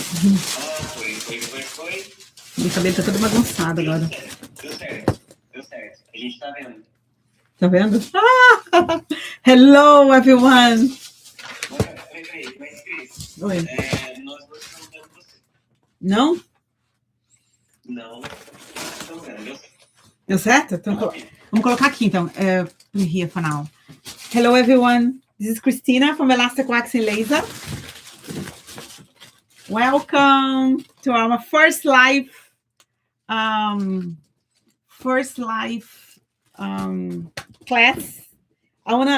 Foi. Meu cabelo tá todo bagunçado agora. Deu certo. A gente tá vendo. Tá vendo? Ah! Hello, everyone. Peraí, mas Cris. Oi. Nós dois estamos vendo você. Não? Não. Estamos vendo. Deu certo? Então, vamos colocar aqui, então. We're here for now. Hello, everyone. This is Christina from Elastic Waxing Laser. Welcome to our first live class.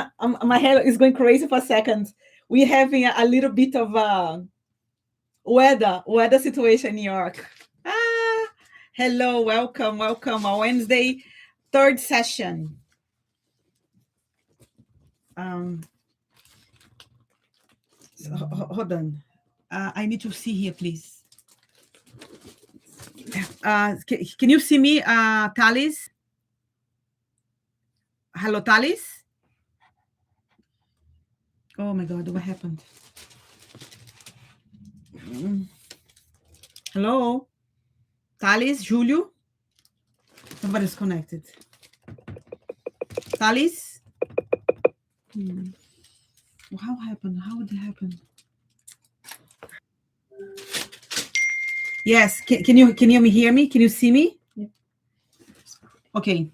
My hair is going crazy for a second. We're having a little bit of a weather situation in New York. Hello, welcome. Our Wednesday third session. Hold on. I need to see here, please. Can you see me, Thalys? Hello, Thalys? Oh my God, what happened? Hello? Thalys, Julio? Nobody's connected. Thalys? How happened? How would it happen? Yes, can you hear me? Can you see me? Yeah. Okay.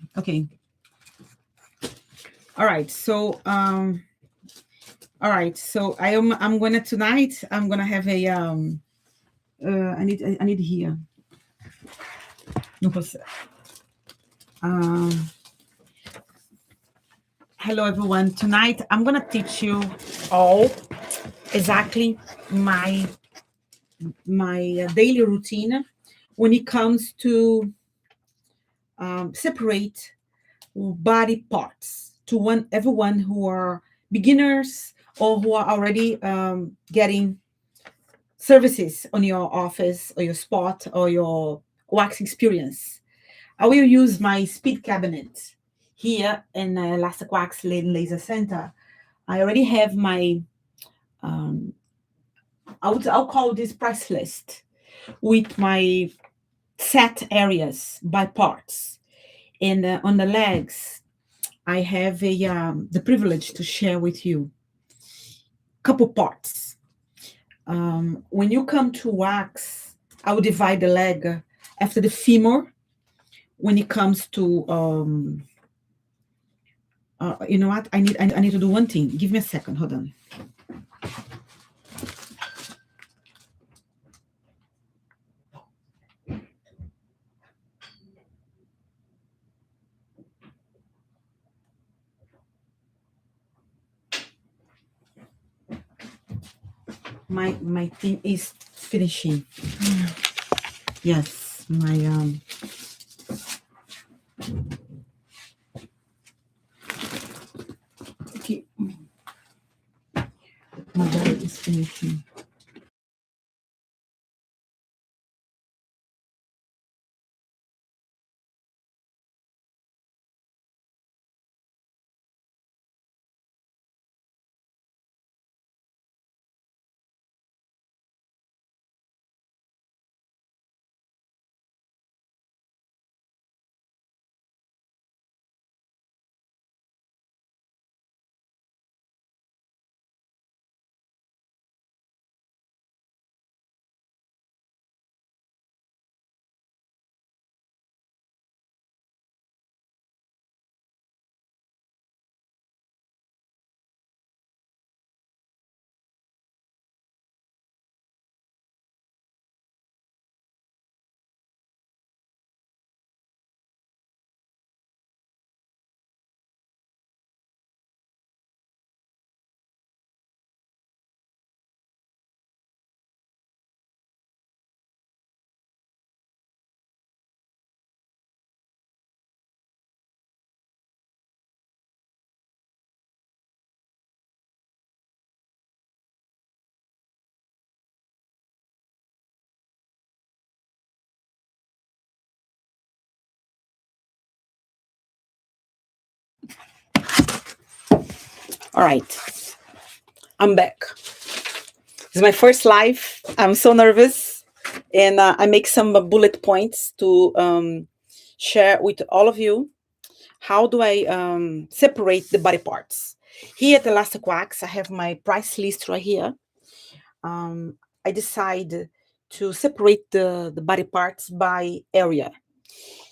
All right. So I'm gonna tonight. I'm gonna have a I need here. No posso. Hello everyone. Tonight I'm gonna teach you all exactly my daily routine when it comes to separate body parts to everyone who are beginners or who are already getting services on your office or your spot or your wax experience. I will use my speed cabinet here in Elastic Wax Laser Center. I already have my I'll call this price list with my set areas by parts. And on the legs, I have the privilege to share with you a couple parts. When you come to wax, I will divide the leg after the femur. When it comes to, you know what? I need to do one thing. Give me a second. Hold on. My thing is finishing. Yes, my okay. My body is finishing. All right, I'm back. This is my first live. I'm so nervous, and I make some bullet points to share with all of you. How do I separate the body parts? Here at Elastic Wax, I have my price list right here. I decide to separate the body parts by area.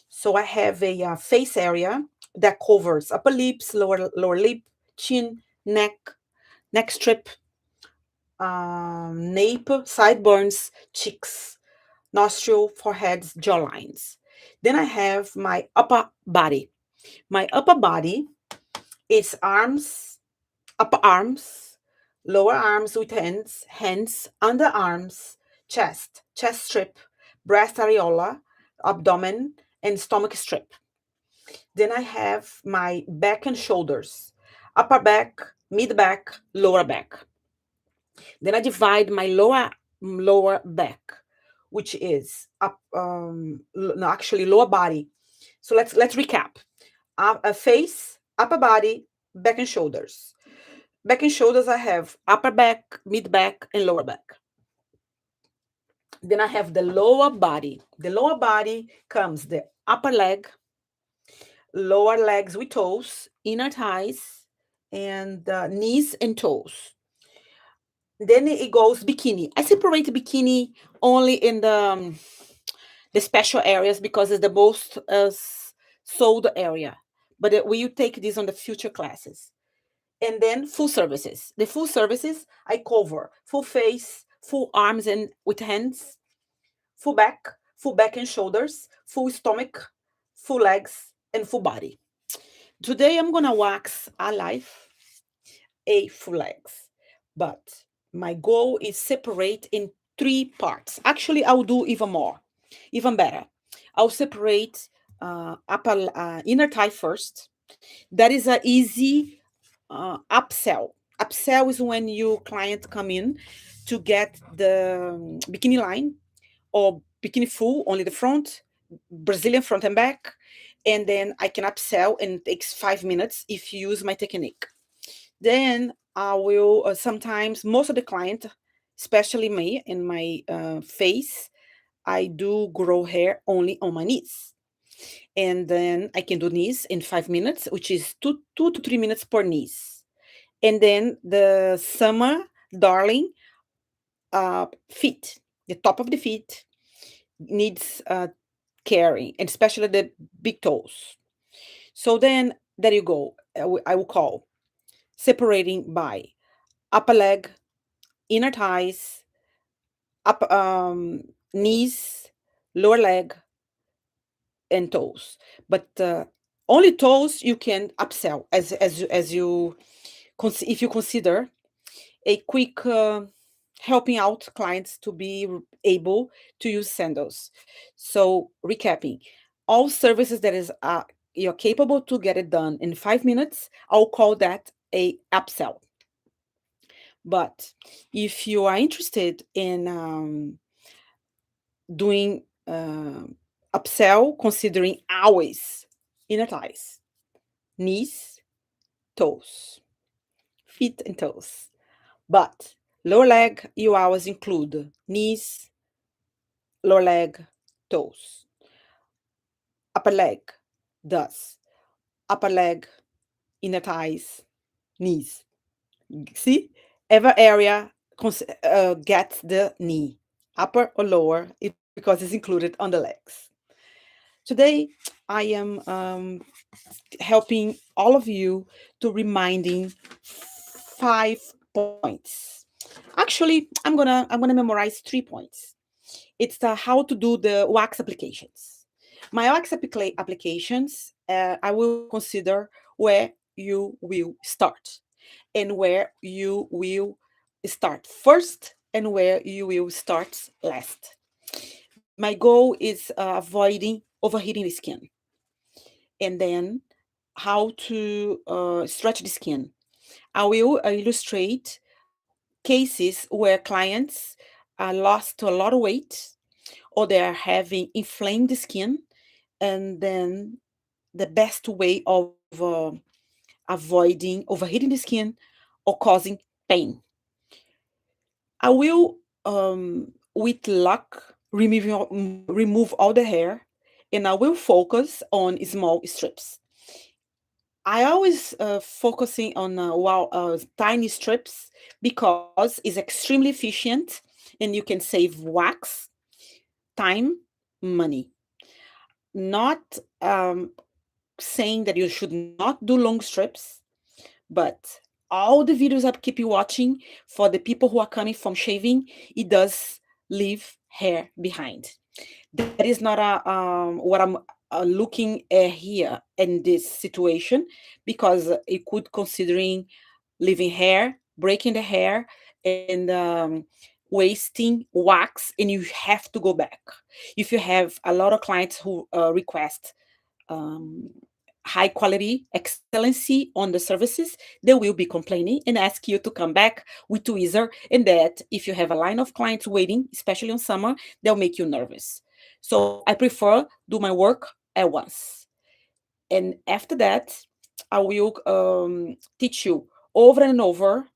So I have a face area that covers upper lips, lower lip, chin, neck strip, nape, sideburns, cheeks, nostril, foreheads, jawlines. Then I have my upper body. My upper body is arms, upper arms, lower arms with hands, underarms, chest strip, breast areola, abdomen, and stomach strip. Then I have my back and shoulders, upper back, mid back, lower back. Then I divide my lower back, which is up no, actually lower body. So let's recap. A face, upper body, back and shoulders. Back and shoulders, I have upper back, mid back, and lower back. Then I have the lower body. The lower body comes the upper leg, lower legs with toes, inner thighs, and knees and toes. Then it goes bikini. I separate bikini only in the special areas because it's the most sold area. But we will take this on the future classes. And then full services. The full services, I cover full face, full arms and with hands, full back and shoulders, full stomach, full legs, and full body. Today I'm gonna wax alive a full legs, but my goal is separate in three parts. Actually, I'll do even more, even better. I'll separate upper inner thigh first. That is a easy upsell. Upsell is when your client come in to get the bikini line or bikini full, only the front, Brazilian front and back, and then I can upsell and it takes 5 minutes if you use my technique. Then I will sometimes, most of the client, especially me in my face, I do grow hair only on my knees. And then I can do knees in 5 minutes, which is two to 3 minutes per knees. And then the summer darling feet, the top of the feet needs caring, and especially the big toes. So then there you go. I will call separating by upper leg, inner thighs, up knees, lower leg, and toes. But only toes you can upsell as you if you consider a quick helping out clients to be able to use sandals. So recapping, all services that is you're capable to get it done in 5 minutes, I'll call that a upsell. But if you are interested in doing upsell, considering always inner thighs, knees, toes, feet and toes. But lower leg, you always include knees, lower leg, toes. Upper leg does. Upper leg, inner thighs, knees. See? Every area gets the knee, upper or lower, because it's included on the legs. Today, I am helping all of you to reminding 5 points. Actually, I'm gonna memorize 3 points. It's how to do the wax applications. My wax applications, I will consider where you will start and where you will start first and where you will start last. My goal is avoiding overheating the skin, and then how to stretch the skin. I will illustrate cases where clients lost a lot of weight or they are having inflamed skin, and then the best way of avoiding overheating the skin or causing pain. I will, with luck, remove all the hair, and I will focus on small strips. I always focusing on tiny strips because it's extremely efficient and you can save wax, time, money. Not saying that you should not do long strips, but all the videos I keep you watching for the people who are coming from shaving, it does leave hair behind. That is not what I'm looking at here in this situation, because it could considering leaving hair, breaking the hair, and wasting wax, and you have to go back. If you have a lot of clients who request um, high quality excellency on the services, they will be complaining and ask you to come back with tweezer, and that if you have a line of clients waiting, especially on summer, they'll make you nervous. So I prefer do my work at once, and after that I will teach you over and over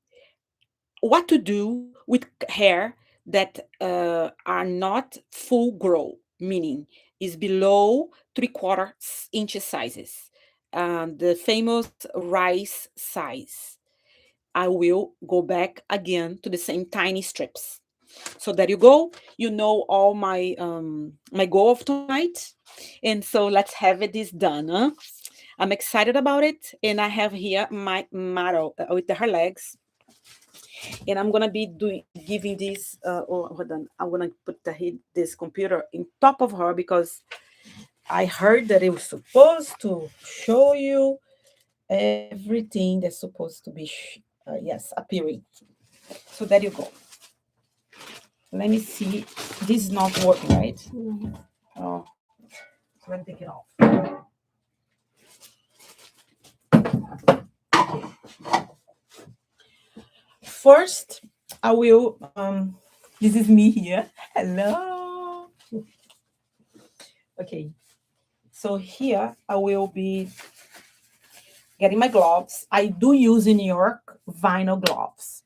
what to do with hair that are not full grow, meaning is below 3/4 inch sizes, the famous rice size. I will go back again to the same tiny strips. So there you go. You know all my goal of tonight, and so let's have it this done. Huh? I'm excited about it, and I have here my model with her legs, and I'm gonna be doing giving this. Oh, hold on. I'm gonna put this computer in top of her because I heard that it was supposed to show you everything that's supposed to be, yes, appearing. So there you go. Let me see. This is not working, right? Mm-hmm. Oh, so let me take it off. First, I will. This is me here. Hello. Okay. So here I will be getting my gloves. I do use in New York vinyl gloves.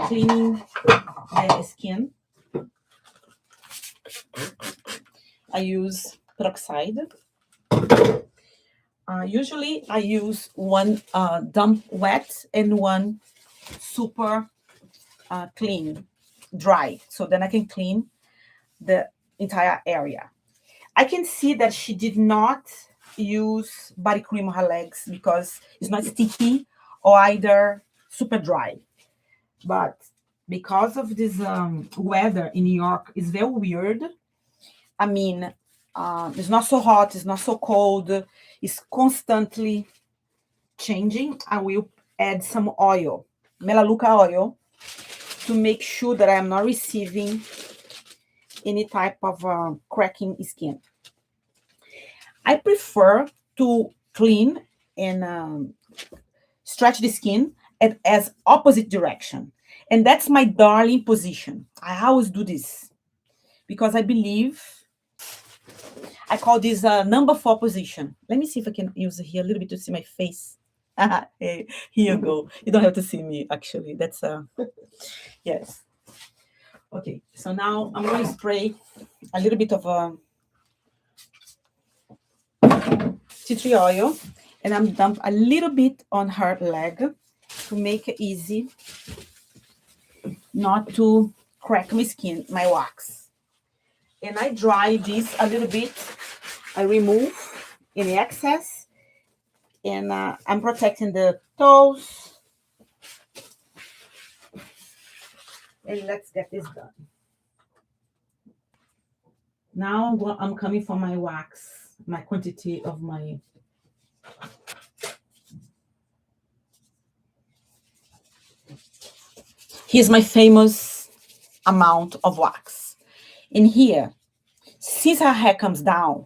Cleaning the skin. I use peroxide. Usually I use one damp wet and one super clean, dry. So then I can clean the entire area. I can see that she did not use body cream on her legs because it's not sticky or either super dry. But because of this weather in New York is very weird. I mean, it's not so hot, it's not so cold, it's constantly changing. I will add some oil, Melaleuca oil, to make sure that I am not receiving any type of cracking skin. I prefer to clean and stretch the skin as opposite direction. And that's my darling position. I always do this because I believe I call this number 4 position. Let me see if I can use it here a little bit to see my face. Hey, here you go. You don't have to see me, actually. That's yes. Okay, so now I'm going to spray a little bit of tea tree oil, and I'm dump a little bit on her leg to make it easy not to crack my skin, my wax. And I dry this a little bit. I remove any excess, and I'm protecting the toes. And let's get this done. Now I'm coming for my wax, my quantity of my. Here's my famous amount of wax. In here, since her hair comes down,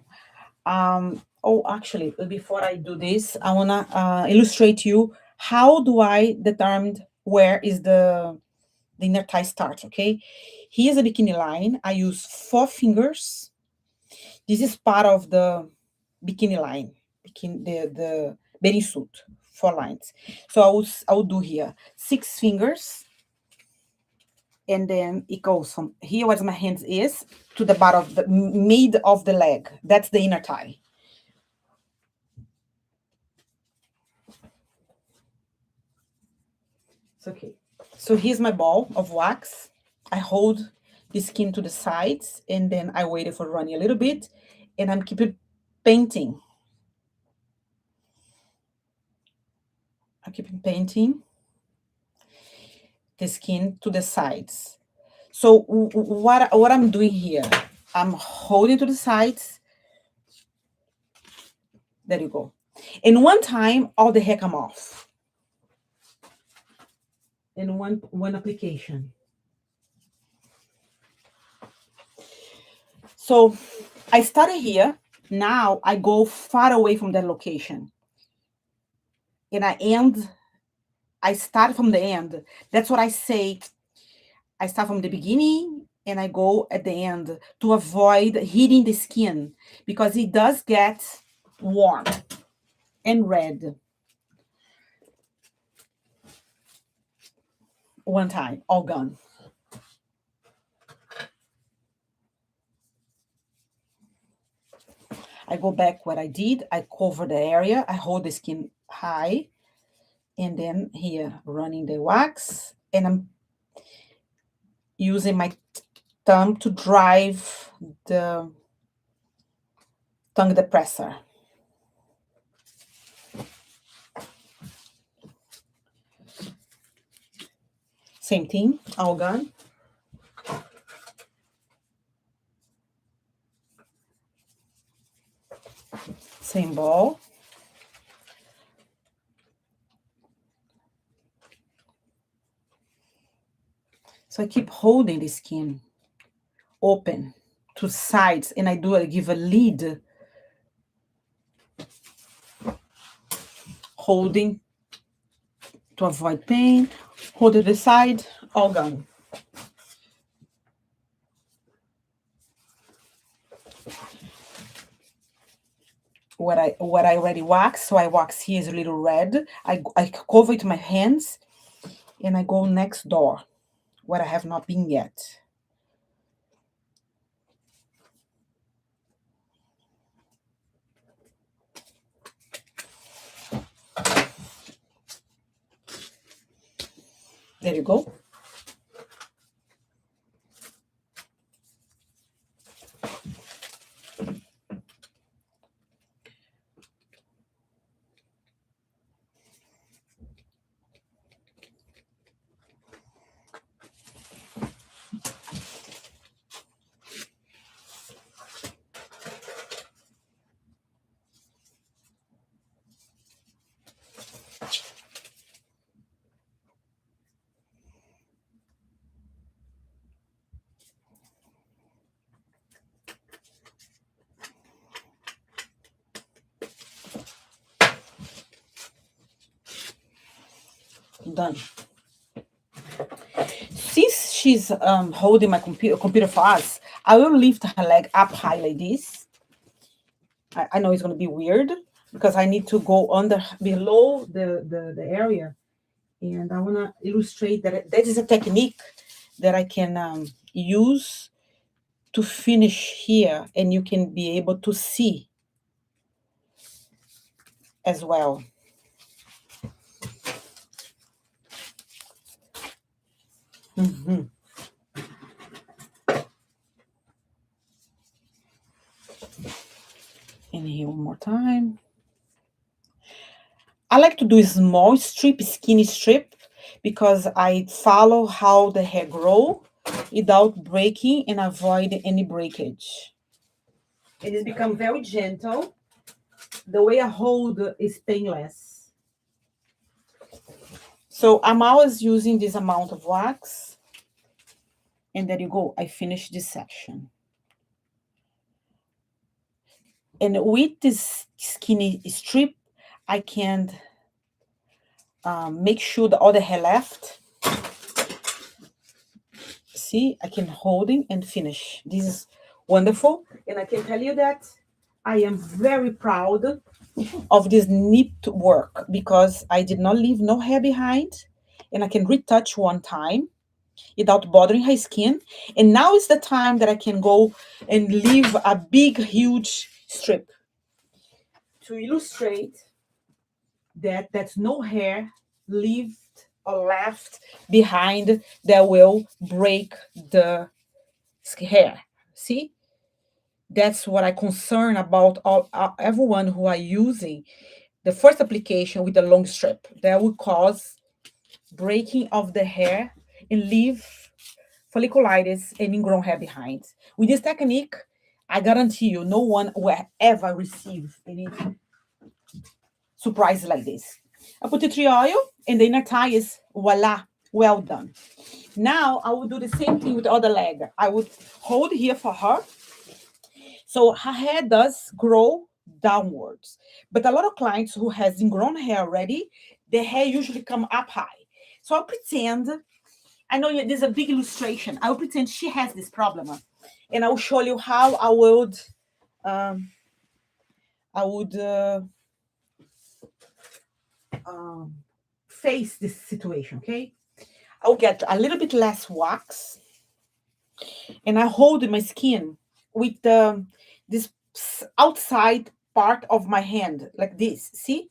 actually, before I do this, I wanna illustrate you how do I determine where is the inner thigh start, okay? Here's a bikini line. I use 4 fingers. This is part of the bikini line, the bathing suit, 4 lines. So I will do here 6 fingers, And then it goes from here where my hands is to the bottom of the mid of the leg. That's the inner thigh. It's okay. So here's my ball of wax. I hold the skin to the sides, and then I wait for running a little bit, and I'm keeping painting. I keep painting the skin to the sides. So what I'm doing here, I'm holding to the sides. There you go. And one time, all the hair come off. In one application. So I started here. Now I go far away from that location. And I start from the end. That's what I say. I start from the beginning and I go at the end to avoid hitting the skin because it does get warm and red. One time, all gone. I go back what I did. I cover the area. I hold the skin high. And then here, running the wax. And I'm using my thumb to drive the tongue depressor. Same thing, all gone. Same ball. So I keep holding the skin open to sides, and I give a lead, holding to avoid pain, hold to the side, all gone. What I already wax, so I wax here is a little red. I cover it with my hands, and I go next door, where I have not been yet. There you go. Done. Since she's holding my computer for us, I will lift her leg up high like this. I know it's going to be weird because I need to go below the area. And I want to illustrate that is a technique that I can use to finish here, and you can be able to see as well. Mm-hmm. And here one more time. I like to do a small strip, skinny strip, because I follow how the hair grow without breaking and avoid any breakage. It has become very gentle. The way I hold is painless. So I'm always using this amount of wax. And there you go. I finished this section. And with this skinny strip, I can make sure that all the hair left. See, I can holding and finish. This is wonderful. And I can tell you that I am very proud of this neat work because I did not leave no hair behind. And I can retouch one time. without bothering her skin. And now is the time that I can go and leave a big, huge strip to illustrate that there's no hair left or left behind that will break the hair. See? That's what I concern about everyone who are using the first application with the long strip. That will cause breaking of the hair and leave folliculitis and ingrown hair behind. With this technique, I guarantee you no one will ever receive any surprise like this. I put the tree oil and the inner tie is voila, well done. Now I will do the same thing with the other leg. I would hold here for her. So her hair does grow downwards. But a lot of clients who has ingrown hair already, the hair usually come up high. So I'll pretend, I know there's a big illustration. I'll pretend she has this problem. And I'll show you how I would face this situation, okay? I'll get a little bit less wax. And I hold my skin with this outside part of my hand, like this. See?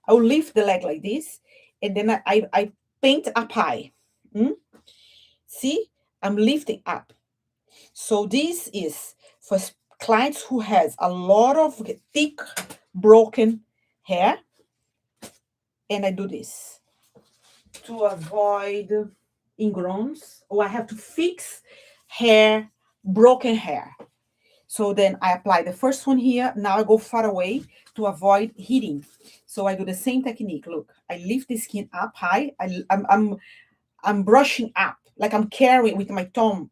I'll lift the leg like this, and then I paint up high. See? I'm lifting up. So this is for clients who has a lot of thick, broken hair. And I do this to avoid ingrowns, or I have to fix hair, broken hair. So then I apply the first one here. Now I go far away to avoid hitting. So I do the same technique. Look, I lift the skin up high. I'm brushing up, like I'm carrying with my thumb,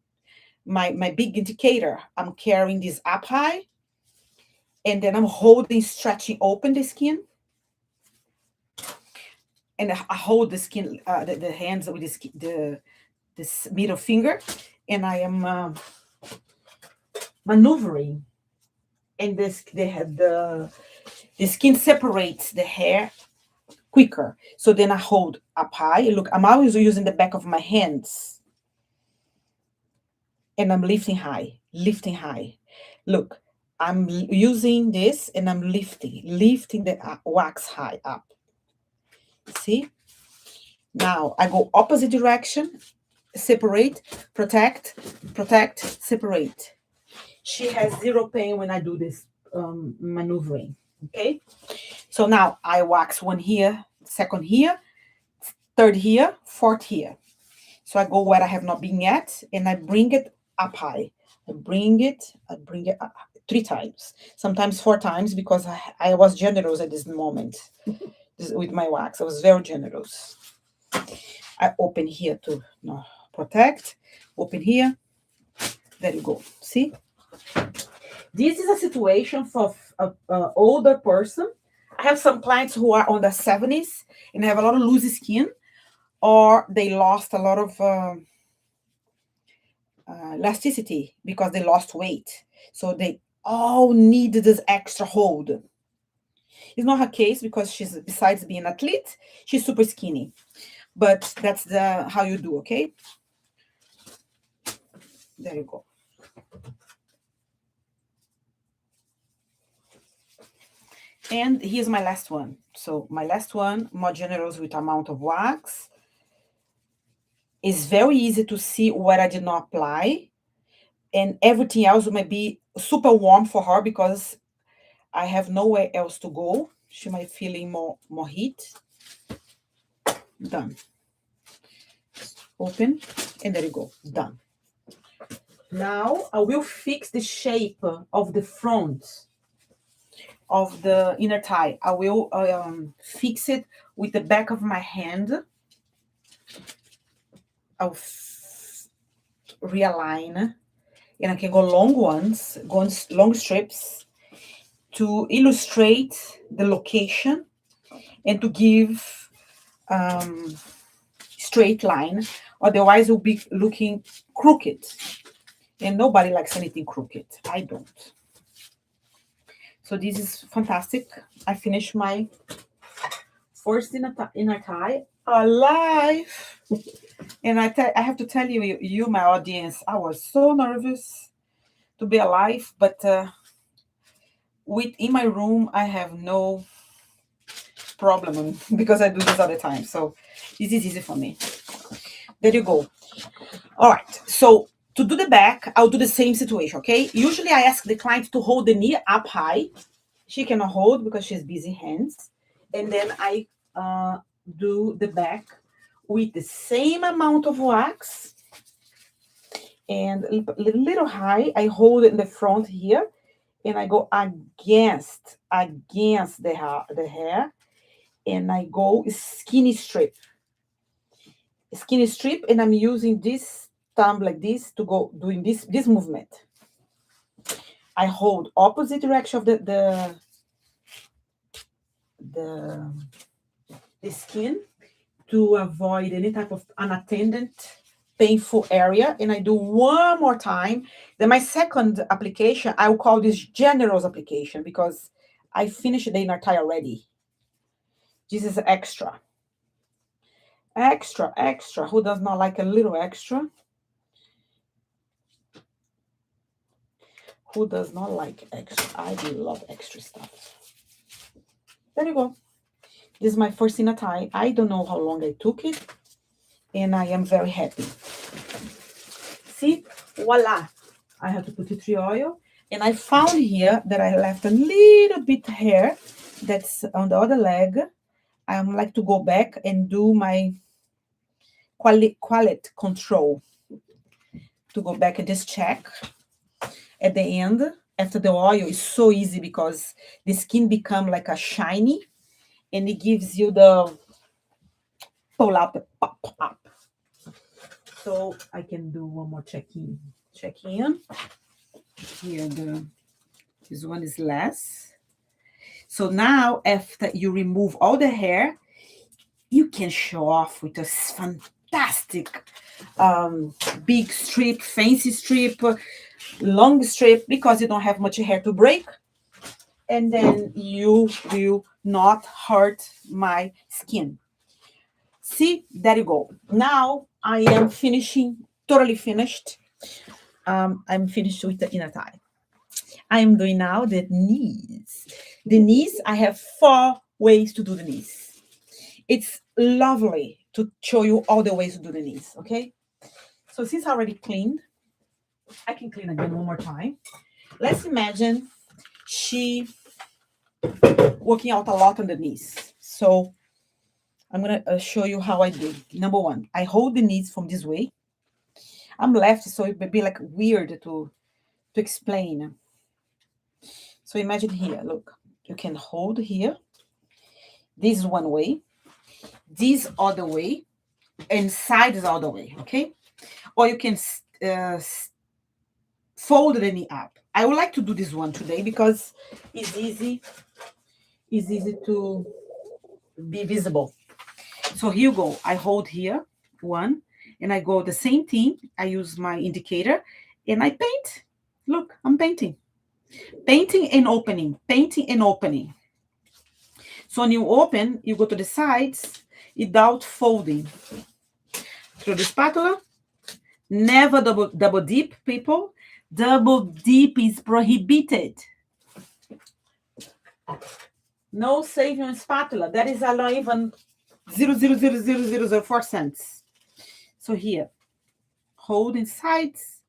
my big indicator. I'm carrying this up high. And then I'm holding, stretching open the skin. And I hold the skin, the hands with this middle finger. And I am maneuvering. And the skin separates the hair quicker. So then I hold up high. Look, I'm always using the back of my hands. And I'm lifting high, lifting high. Look, I'm using this and I'm lifting the wax high up. See? Now I go opposite direction, separate, protect, separate. She has zero pain when I do this maneuvering, okay? So now I wax one here, second here, third here, fourth here. So I go where I have not been yet, and I bring it up high. I bring it up 3 times, sometimes 4 times, because I was generous at this moment with my wax. I was very generous. I open here to protect, open here. There you go. See? This is a situation for an older person. I have some clients who are on their 70s and have a lot of loose skin, or they lost a lot of elasticity because they lost weight. So they all need this extra hold. It's not her case because she's, besides being an athlete, she's super skinny. But that's how you do, okay? There you go. And here's my last one. So my last one, more generous with amount of wax. It's very easy to see what I did not apply. And everything else might be super warm for her because I have nowhere else to go. She might feeling more heat. Done. Open, and there you go. Done. Now I will fix the shape of the front of the inner thigh. I will fix it with the back of my hand. I'll realign, and I can go long ones, long strips to illustrate the location and to give straight line. Otherwise, it will be looking crooked, and nobody likes anything crooked. I don't. So this is fantastic. I finished my first inner thigh alive. And I have to tell you, my audience, I was so nervous to be alive, but in my room, I have no problem because I do this all the time. So this is easy for me. There you go. All right. So to do the back, I'll do the same situation, okay? Usually I ask the client to hold the knee up high. She cannot hold because she has busy hands. And then I do the back with the same amount of wax and a little high. I hold it in the front here and I go against the hair and I go skinny strip, and I'm using this thumb like this to go doing this movement. I hold opposite direction of the skin to avoid any type of unattended painful area, and I do one more time. Then my second application, I will call this generous application because I finished the inner thigh already. This is extra. Who does not like a little extra? Who does not like extra? I do love extra stuff. There you go. This is my first inner thigh. I don't know how long I took it, and I am very happy. See, voila. I have to put tea tree oil, and I found here that I left a little bit hair that's on the other leg. I like to go back and do my quality control to go back and just check at the end after the oil. Is so easy because the skin become like a shiny, and it gives you the pull out the pop up. So I can do one more check-in. Here, this one is less. So now, after you remove all the hair, you can show off with a fantastic big strip, fancy strip, long strip, because you don't have much hair to break. And then you will not hurt my skin. See, there you go. Now I am totally finished. I'm finished with the inner thigh. I am doing now the knees. The knees, I have 4 ways to do the knees. It's lovely to show you all the ways to do the knees, okay? So since I already cleaned, I can clean again one more time. Let's imagine she working out a lot on the knees. So I'm going to show you how I do. Number 1, I hold the knees from this way. I'm left, so it may be like weird to explain. So imagine here, look, you can hold here. This is one way, this other way, and side is other way, okay? Or you can fold the knee up. I would like to do this one today because it's easy to be visible. So here you go. I hold here, 1, and I go the same thing. I use my indicator, and I paint. Look, I'm painting. Painting and opening. So when you open, you go to the sides without folding. Through the spatula. Never double dip, people. Double dip is prohibited. No saving on spatula. That is not even 0.00004 cents. So here, holding sides,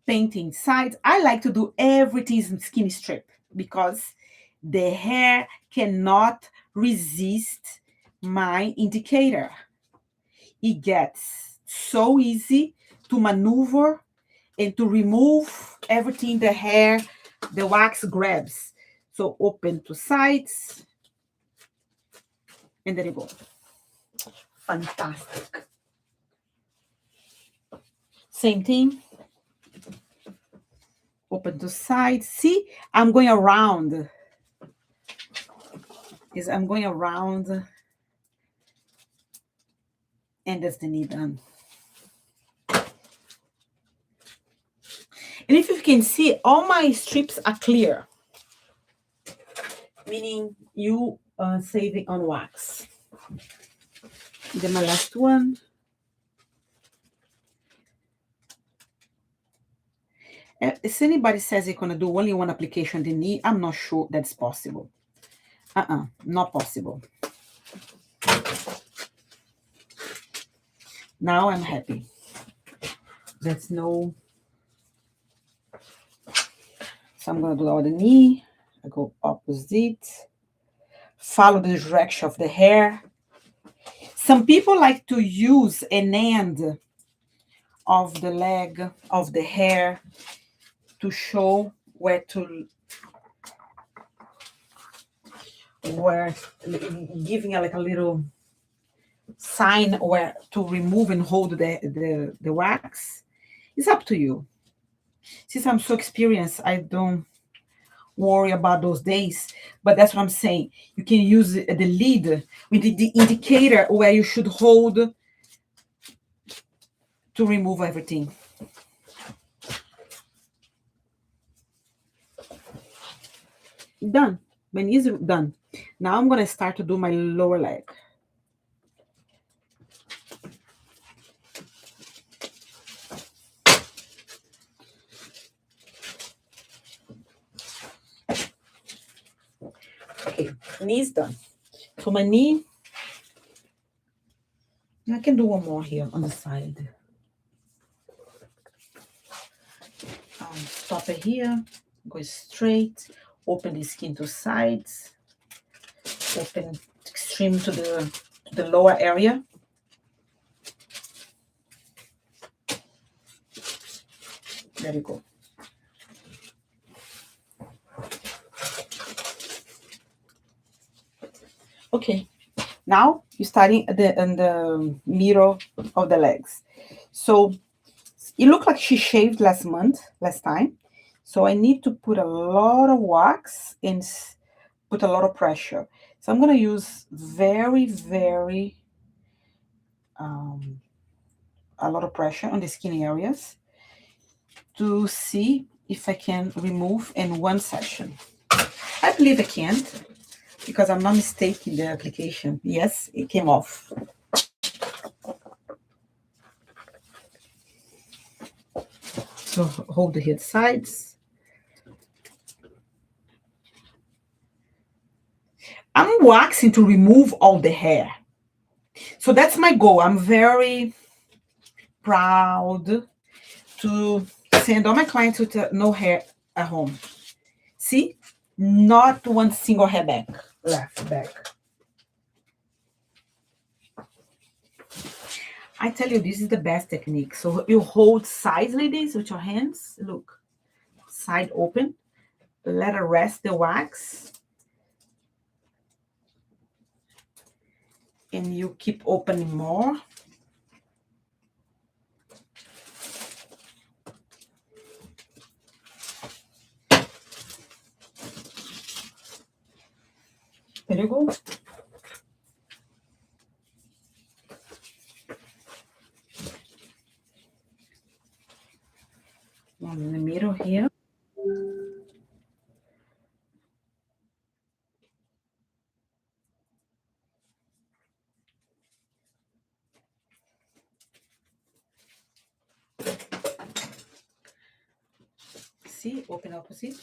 painting sides. I like to do everything in skinny strip because the hair cannot resist my indicator. It gets so easy to maneuver and to remove everything the hair, the wax grabs. So open to sides, and there you go. Fantastic. Same thing. Open to sides. See, I'm going around. I'm going around, and that's the knee done. And if you can see, all my strips are clear, meaning you are saving on wax. Then my last one. If anybody says they're going to do only one application the knee, I'm not sure that's possible. Not possible. Now I'm happy. There's no... So I'm going to do all the knee. I go opposite. Follow the direction of the hair. Some people like to use an end of the leg, of the hair, to show where giving like a little sign where to remove and hold the wax. It's up to you. Since I'm so experienced, I don't worry about those days, but that's what I'm saying. You can use the lead with the indicator where you should hold to remove everything. Done. My knees are done. Now I'm going to start to do my lower leg. Okay, knees done. So my knee, I can do one more here on the side. Stop it here, go straight, open the skin to sides, open extreme to the lower area. There you go. Okay, now you're starting in the middle of the legs. So it looked like she shaved last time. So I need to put a lot of wax and put a lot of pressure. So I'm going to use very, very, a lot of pressure on the skin areas to see if I can remove in one session. I believe I can't, because I'm not mistaking the application. Yes, it came off. So hold the head sides. I'm waxing to remove all the hair. So that's my goal. I'm very proud to send all my clients with no hair at home. See? Not one single hair back. Left back. I tell you, this is the best technique. So you hold sides like this with your hands. Look. Side open. Let it rest the wax. And you keep opening more. There you go. One in the middle here. See, open opposite.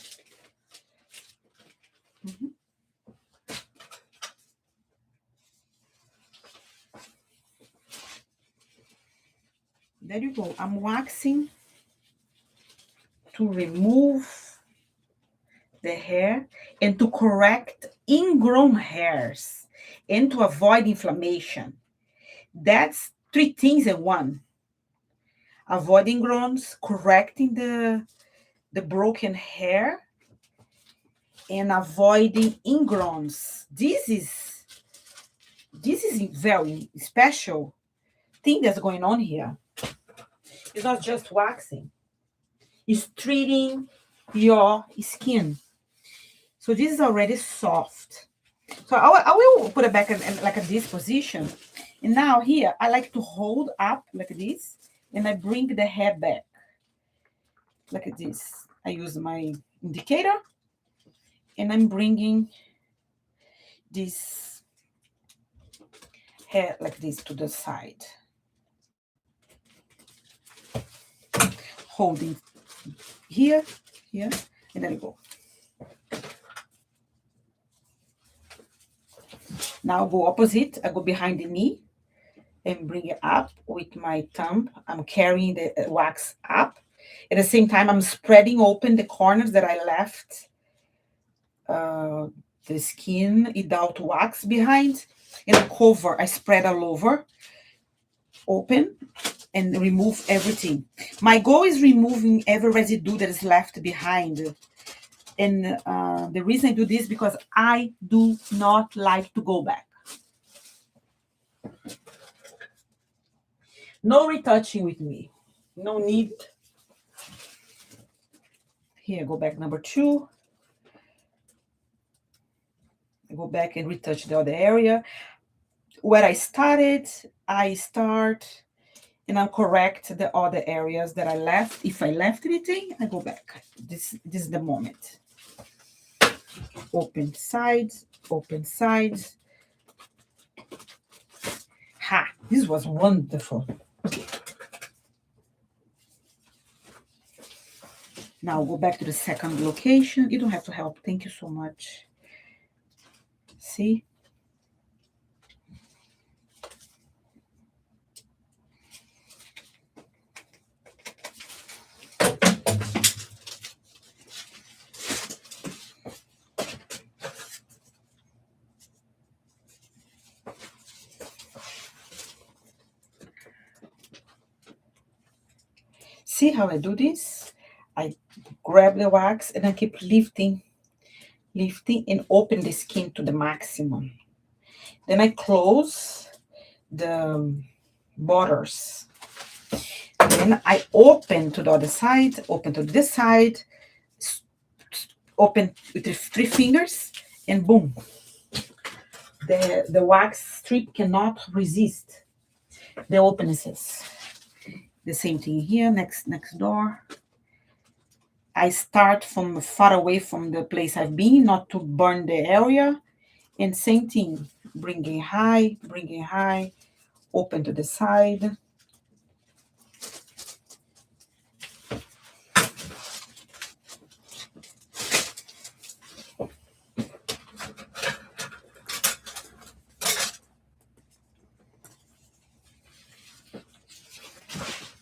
There you go. I'm waxing to remove the hair and to correct ingrown hairs and to avoid inflammation. That's 3 things in one. Avoiding ingrowns, correcting the broken hair, and avoiding ingrowns. This is very special thing that's going on here. It's not just waxing. It's treating your skin. So this is already soft. So I will put it back in like this position. And now here, I like to hold up like this. And I bring the hair back. Like this. I use my indicator. And I'm bringing this hair like this to the side. Holding here, and then I go. Now go opposite. I go behind the knee and bring it up with my thumb. I'm carrying the wax up. At the same time, I'm spreading open the corners that I left the skin without wax behind. And I spread all over, open, and remove everything. My goal is removing every residue that is left behind. And the reason I do this because I do not like to go back. No retouching with me. No need. Here, go back number 2. I go back and retouch the other area. Where I started, I start and I'll correct the other areas that I left. If I left anything, I go back. This is the moment. Open sides, open sides. Ha, this was wonderful. Now go back to the second location. You don't have to help. Thank you so much. See? See how I do this? I grab the wax and I keep lifting and open the skin to the maximum. Then I close the borders. Then I open to the other side, open to this side, open with the 3 fingers, and boom. The wax strip cannot resist the opennesses. The same thing here, next door. I start from far away from the place I've been, not to burn the area. And same thing, bringing high, open to the side.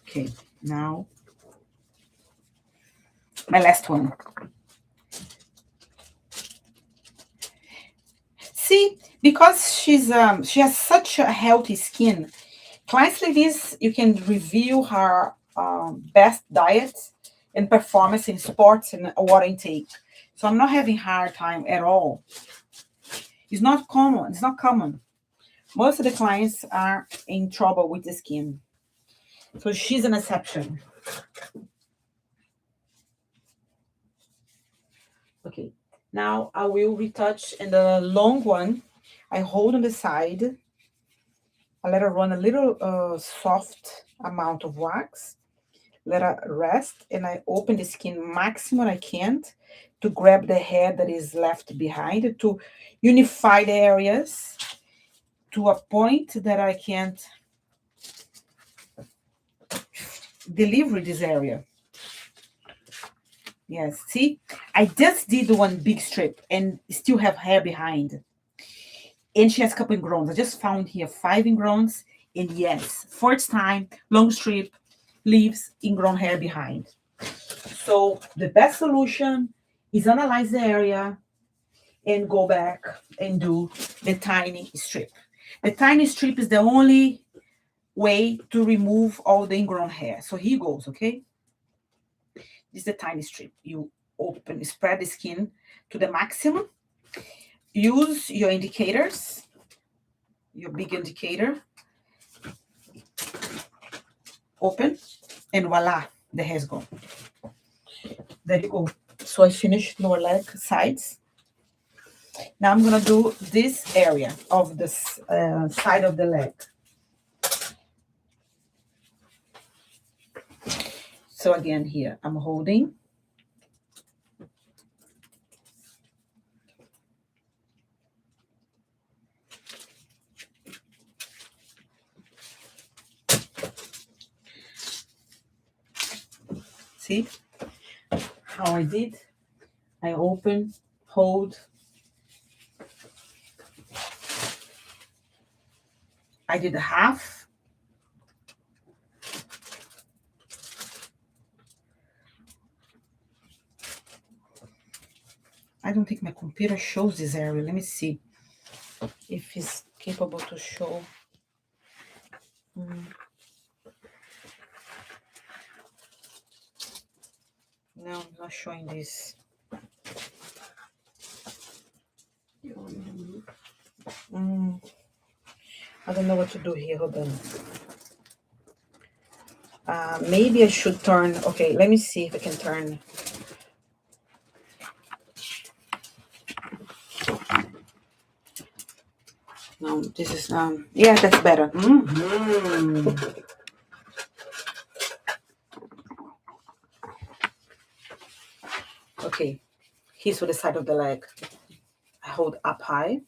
Okay, now my last one. See, because she has such a healthy skin, clients like this, you can review her best diet and performance in sports and water intake. So I'm not having hard time at all. It's not common. Most of the clients are in trouble with the skin. So she's an exception. Okay, now I will retouch, and the long one, I hold on the side. I let her run a little soft amount of wax. Let her rest, and I open the skin maximum I can to grab the hair that is left behind, to unify the areas to a point that I can't deliver this area. Yes, see, I just did one big strip and still have hair behind. And she has a couple ingrowns. I just found here 5 ingrowns. And yes, first time, long strip, leaves ingrown hair behind. So the best solution is analyze the area and go back and do the tiny strip. The tiny strip is the only way to remove all the ingrown hair. So here goes, okay? This is the tiny strip. You open, spread the skin to the maximum. Use your indicators, your big indicator. Open, and voila, the hair's gone. There you go. So I finished lower leg sides. Now I'm gonna do this area of this side of the leg. So again, here I'm holding. See, how I did. I open, hold. I did a half. I don't think my computer shows this area. Let me see if it's capable to show. No, I'm not showing this. I don't know what to do here. Hold on. Maybe I should turn. Okay, let me see if I can turn. No, this is yeah, that's better. Okay, here's for the side of the leg. I hold up high.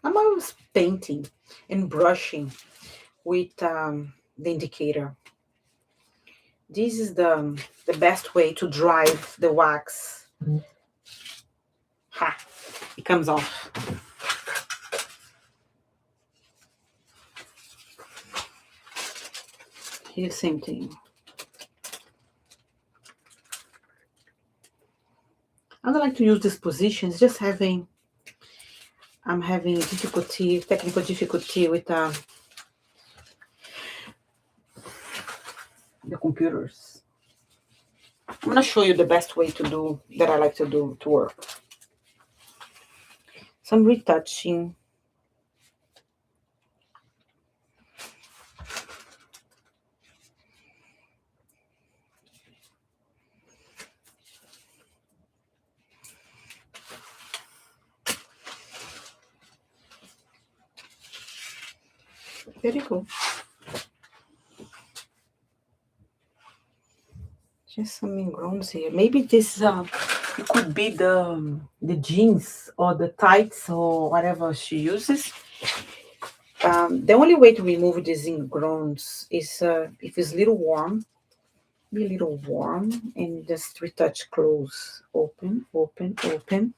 I'm always painting and brushing with the indicator. This is the best way to drive the wax. Ha! It comes off. Here, same thing. I don't like to use these positions. Just I'm having technical difficulty with the computers. I'm gonna show you the best way to do that I like to do to work. Some retouching. Very cool. Just some ingrowns here. Maybe this it could be the jeans or the tights or whatever she uses. The only way to remove these ingrowns is if it's a little warm. Be a little warm and just retouch close. Open, open, open.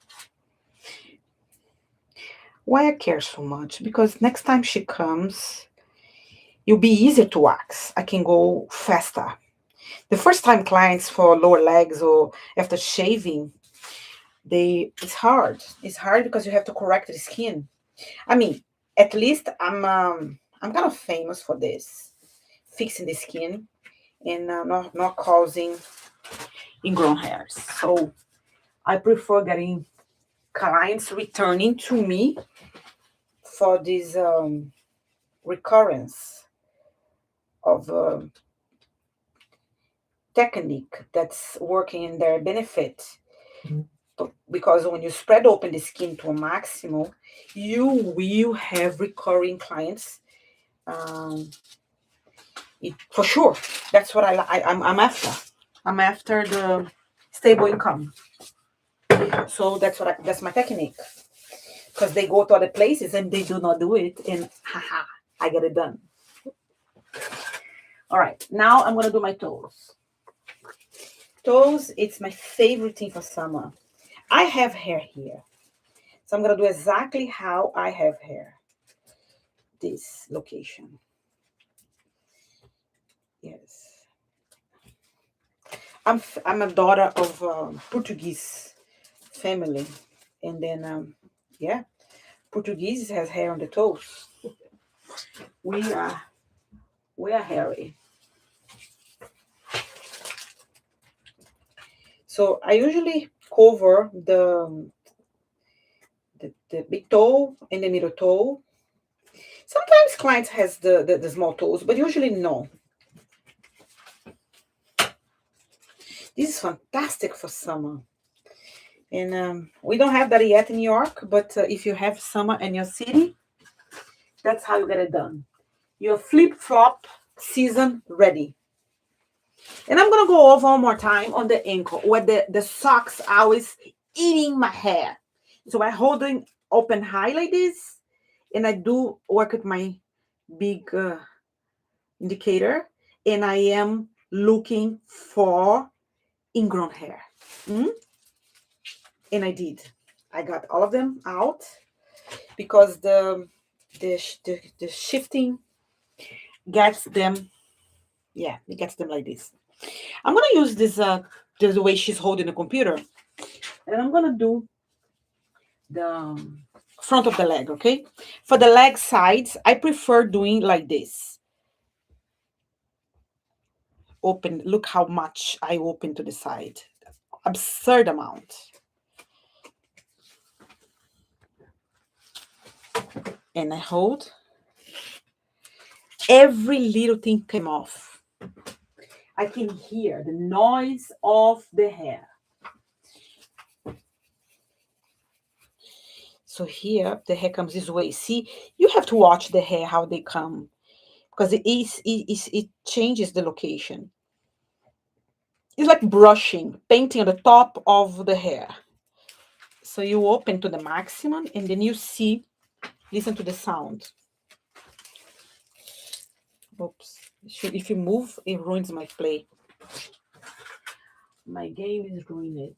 Why I care so much? Because next time she comes, it'll be easier to wax. I can go faster. The first time clients for lower legs or after shaving, it's hard. It's hard because you have to correct the skin. I mean, at least I'm kind of famous for this, fixing the skin and not causing ingrown hairs. So I prefer getting clients returning to me for this recurrence of technique that's working in their benefit. Because when you spread open the skin to a maximum, you will have recurring clients. For sure, that's what I'm after. I'm after the stable income. So that's my technique. Because they go to other places and they do not do it, and haha, I get it done. All right, now I'm gonna do my toes. Toes, it's my favorite thing for summer. I have hair here, so I'm gonna do exactly how I have hair. This location. Yes. I'm a daughter of Portuguese family, and then yeah, Portuguese has hair on the toes. We are hairy. So I usually cover the big toe and the middle toe. Sometimes clients has the small toes, but usually no. This is fantastic for summer. And we don't have that yet in New York, but if you have summer in your city, that's how you get it done. Your flip-flop season ready. And I'm going to go over one more time on the ankle, where the socks are always eating my hair. So I hold it open high like this, and I do work with my big indicator, and I am looking for ingrown hair. And I did. I got all of them out because the shifting gets them. Yeah, it gets them like this. I'm gonna use this the way she's holding the computer, and I'm gonna do the front of the leg. Okay, for the leg sides, I prefer doing like this. Open. Look how much I open to the side. Absurd amount. And I hold. Every little thing came off. I can hear the noise of the hair. So here, the hair comes this way. See, you have to watch the hair, how they come, because it changes the location. It's like brushing, painting on the top of the hair. So you open to the maximum, and then you see, listen to the sound. Oops. If you move, it ruins my play. My game is ruined.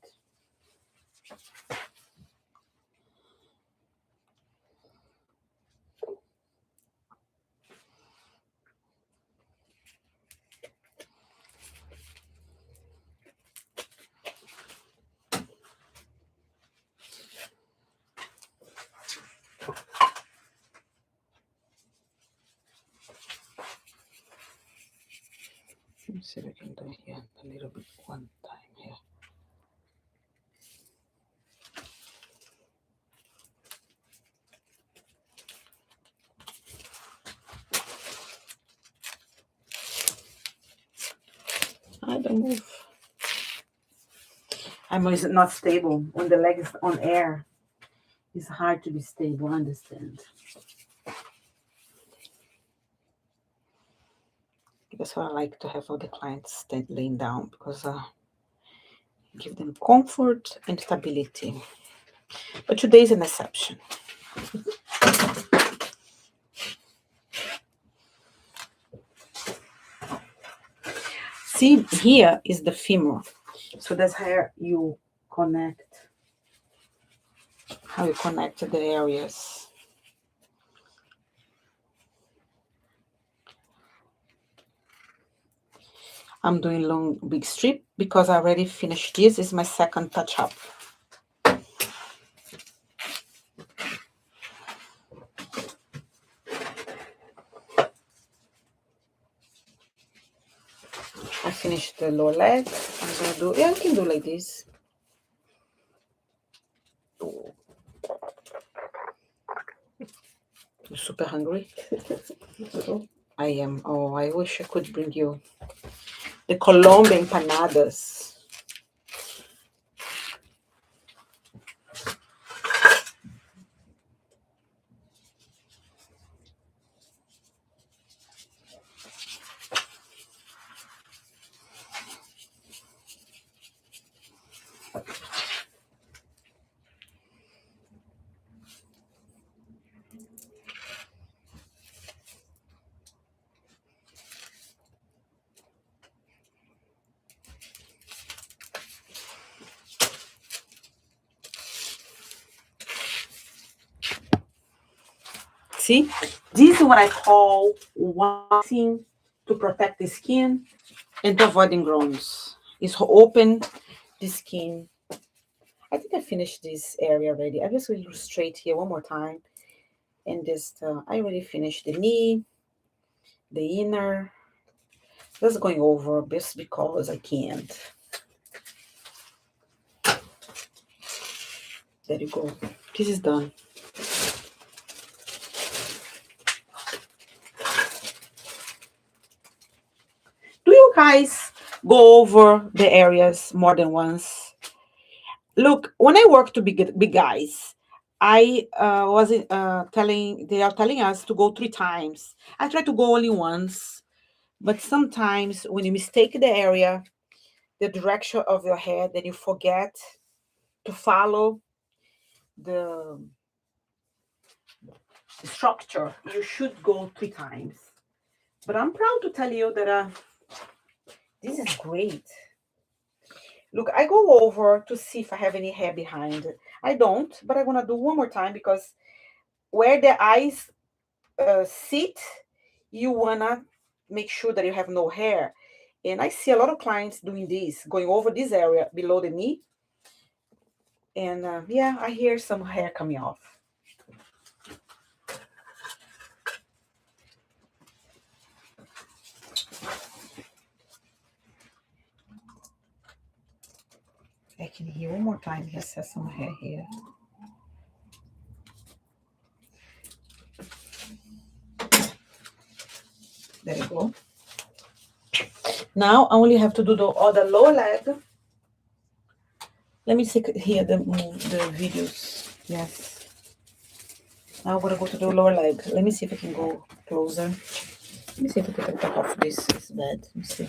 Let me see if I can do it here a little bit one time here. I don't move. I'm not stable. When the leg is on air, it's hard to be stable, understand? That's why I like to have all the clients laying down, because give them comfort and stability. But today is an exception. See, here is the femur. So that's how you connect. How you connect the areas. I'm doing long big strip because I already finished this. This is my second touch up. I finished the lower leg. I'm gonna do, yeah, I can do like this. I'm super hungry. I am. Oh, I wish I could bring you the Colombian empanadas. See, this is what I call waxing to protect the skin and to avoid ingrowns. Is open the skin. I think I finished this area already. I just will illustrate here one more time. And just, I already finished the knee, the inner. Just going over just because I can't. There you go. This is done. Do you guys go over the areas more than once? Look, when I work to big guys, I was they are telling us to go 3 times. I try to go only once, but sometimes when you mistake the area, the direction of your head, then you forget to follow. the structure, you should go 3 times. But I'm proud to tell you that this is great. Look, I go over to see if I have any hair behind. I don't, but I'm gonna do one more time because where the eyes sit, you wanna make sure that you have no hair. And I see a lot of clients doing this, going over this area below the knee. And yeah, I hear some hair coming off. I can hear one more time. Yes, has some hair here. There you go. Now I only have to do the other lower leg. Let me see here the videos. Yes. Now I'm gonna go to the lower leg. Let me see if I can go closer. Let me see if I can take off this bed. Let me see.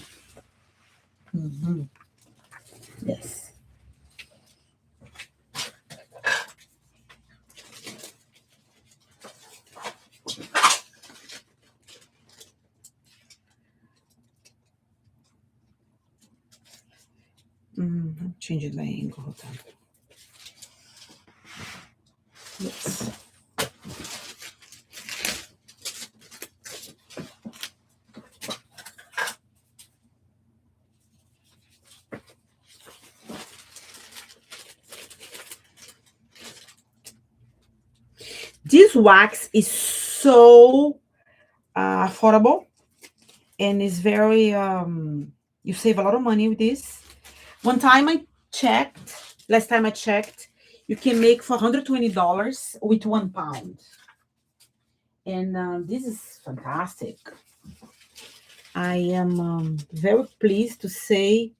Yes. I'm changing the angle. Hold on. Yes. This wax is so affordable and is very you save a lot of money with this. Last time I checked, you can make $420 with 1 pound. And this is fantastic. I am very pleased to say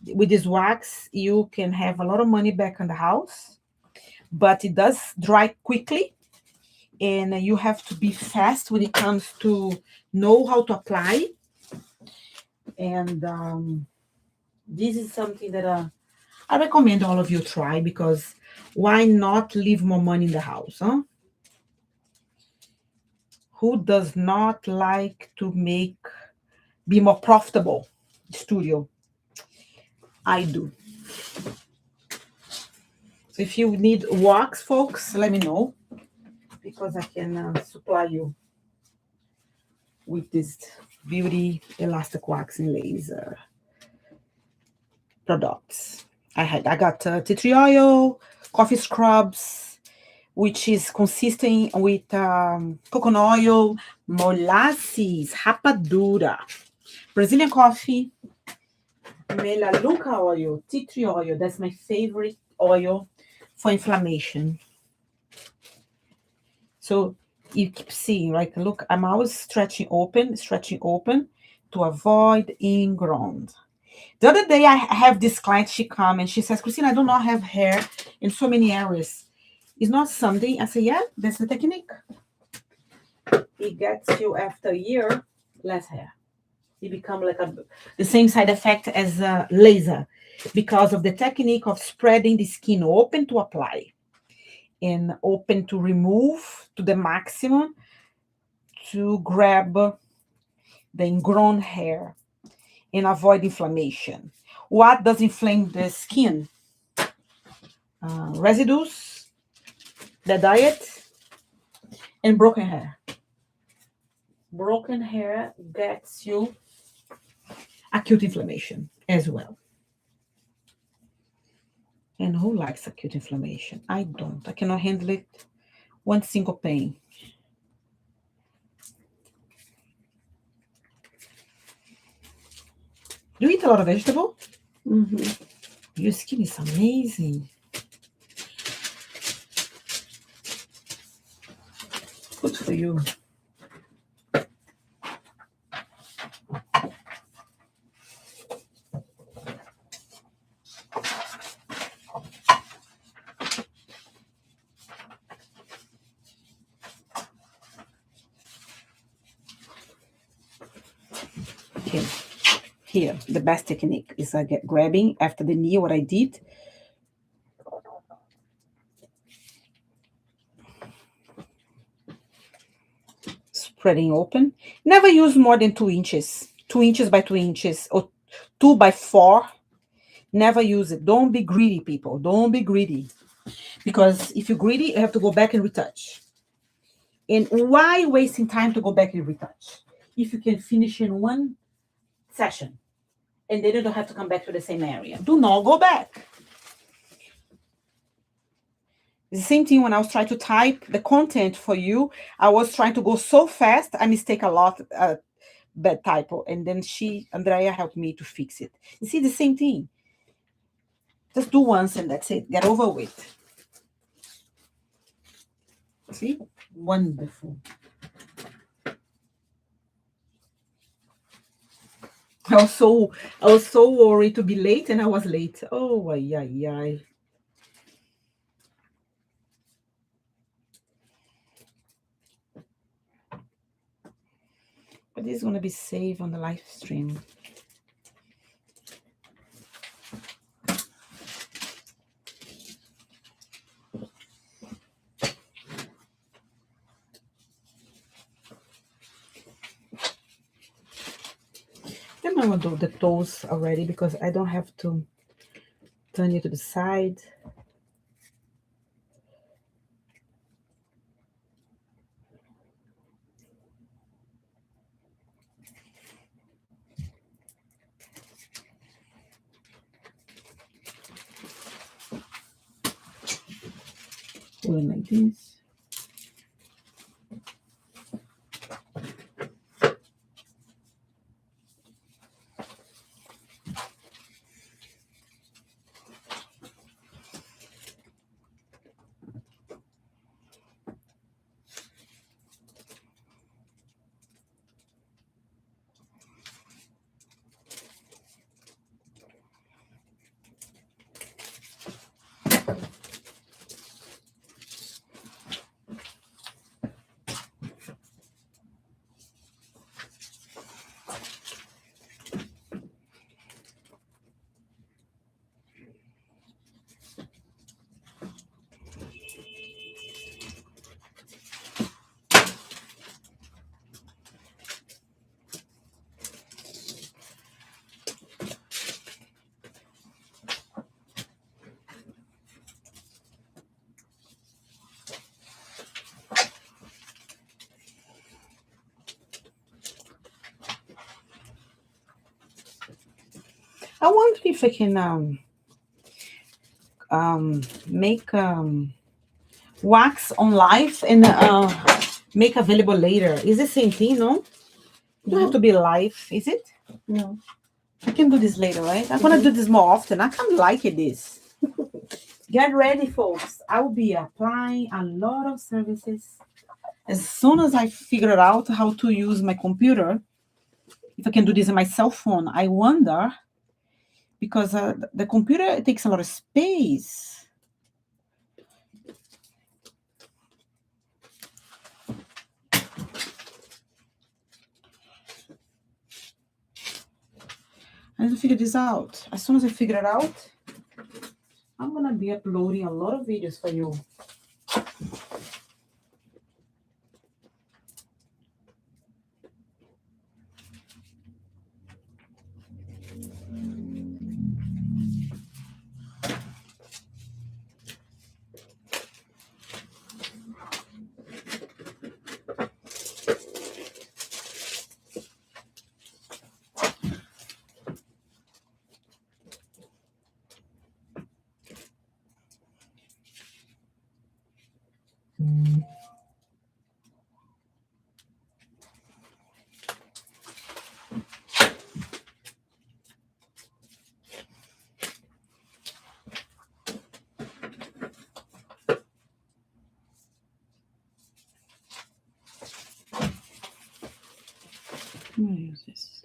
with this wax, you can have a lot of money back in the house, but it does dry quickly. And you have to be fast when it comes to know how to apply. And this is something that I recommend all of you try, because why not leave more money in the house, huh? Who does not like to be more profitable studio? I do. So if you need wax, folks, let me know, because I can supply you with this beauty elastic waxing laser products. I got tea tree oil, coffee scrubs, which is consistent with coconut oil, molasses, rapadura, Brazilian coffee, melaleuca oil, tea tree oil. That's my favorite oil for inflammation. So you keep seeing, right? Look, I'm always stretching open to avoid ingrown. The other day, I have this client, she come and she says, Christina, I do not have hair in so many areas. It's not something. I say, yeah, that's the technique. It gets you, after a year, less hair. It becomes like the same side effect as a laser, because of the technique of spreading the skin open to apply and open to remove to the maximum to grab the ingrown hair and avoid inflammation. What does inflame the skin? Residues, the diet, and broken hair. Broken hair gets you acute inflammation as well. And who likes acute inflammation? I don't. I cannot handle it. One single pain. Do you eat a lot of vegetable? Your skin is amazing. Good for you. Okay. Here, the best technique is I get grabbing after the knee, what I did. spreading open. Never use more than 2 inches, 2 inches by 2 inches, or 2 by 4. Never use it. Don't be greedy, people. Don't be greedy. Because if you're greedy, you have to go back and retouch. And why wasting time to go back and retouch? If you can finish in one session, and then you don't have to come back to the same area. Do not go back. The same thing when I was trying to type the content for you. I was trying to go so fast, I mistake a lot, bad typo. And then Andrea, helped me to fix it. You see, the same thing. Just do once and that's it. Get over with. See? Wonderful. I was so worried to be late, and I was late. Oh, ay. But this is going to be saved on the live stream. I'm going to do the toes already because I don't have to turn it to the side. Doing like this. I wonder if I can make wax on live and make available later. Is the same thing, no? You don't have to be live, is it? No. I can do this later, right? I'm gonna do this more often. I kind of like this. Get ready, folks. I will be applying a lot of services. As soon as I figure out how to use my computer, if I can do this on my cell phone, I wonder, because the computer, it takes a lot of space. I need to figure this out. As soon as I figure it out, I'm gonna be uploading a lot of videos for you. I'm gonna use this.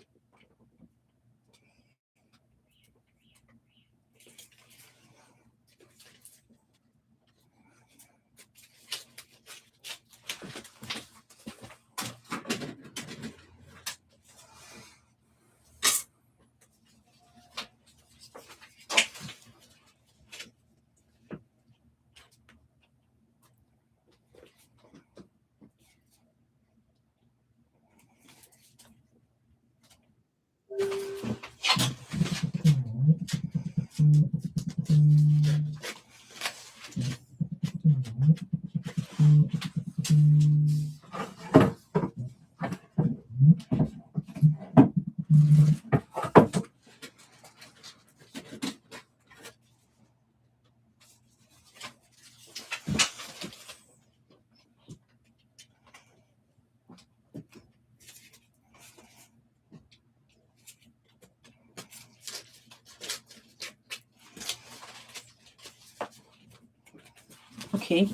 Okay,